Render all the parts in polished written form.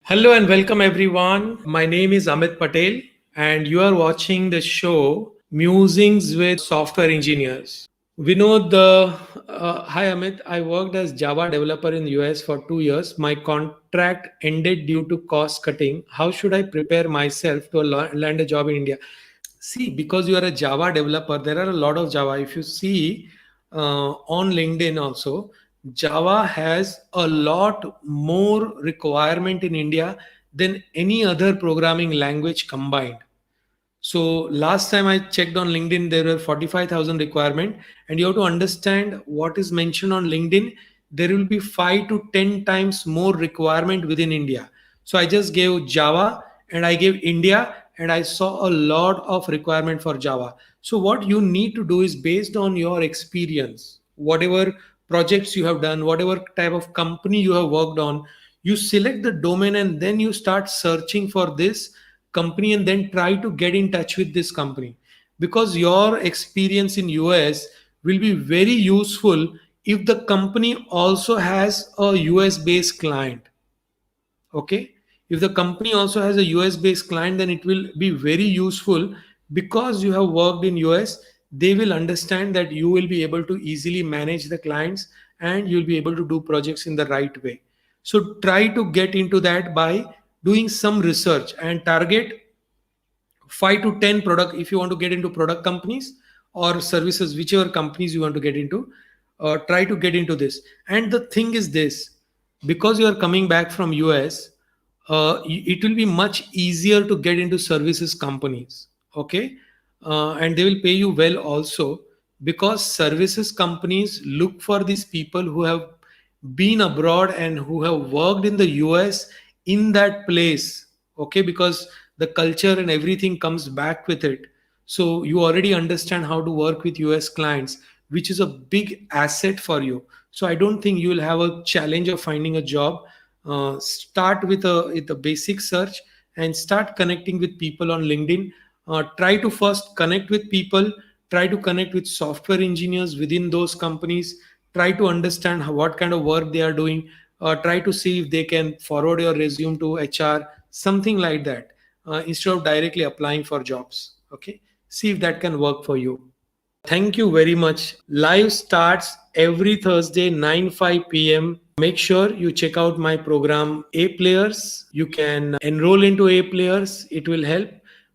Hello and welcome everyone. My name is Amit Patel and you are watching the show Musings with Software Engineers. Hi Amit, I worked as Java developer in the US for 2 years. My contract ended due to cost cutting. How should I prepare myself to land a job in India? See, because you are a Java developer, there are a lot of Java. If you see on LinkedIn also, Java has a lot more requirement in India than any other programming language combined. So last time I checked on LinkedIn, there were 45,000 requirement, and you have to understand what is mentioned on LinkedIn. There will be 5 to 10 times more requirement within India. So I just gave Java and I gave India, and I saw a lot of requirement for Java. So what you need to do is based on your experience, whatever projects you have done, whatever type of company you have worked on, you select the domain and then you start searching for this company and then try to get in touch with this company, because your experience in US will be very useful if the company also has a US based client. Okay, if the company also has a US based client, then it will be very useful, because you have worked in US. They will understand that you will be able to easily manage the clients and you'll be able to do projects in the right way. So try to get into that by doing some research and target 5 to 10 product. If you want to get into product companies or services, whichever companies you want to get into, try to get into this. And the thing is this, because you are coming back from US, it will be much easier to get into services companies. Okay, and they will pay you well also, because services companies look for these people who have been abroad and who have worked in the US in that place. Okay, because the culture and everything comes back with it. So you already understand how to work with US clients, which is a big asset for you. So I don't think you will have a challenge of finding a job. Start with a basic search and start connecting with people on LinkedIn. Try to first connect with people, try to connect with software engineers within those companies, try to understand what kind of work they are doing, try to see if they can forward your resume to HR, something like that, instead of directly applying for jobs. Okay, see if that can work for you. Thank you very much. Live starts every Thursday 9:05 p.m. Make sure you check out my program A Players. You can enroll into A Players. It will help.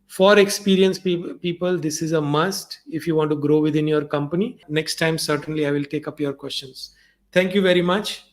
For experienced people, this is a must if you want to grow within your company. Next time, certainly, I will take up your questions. Thank you very much.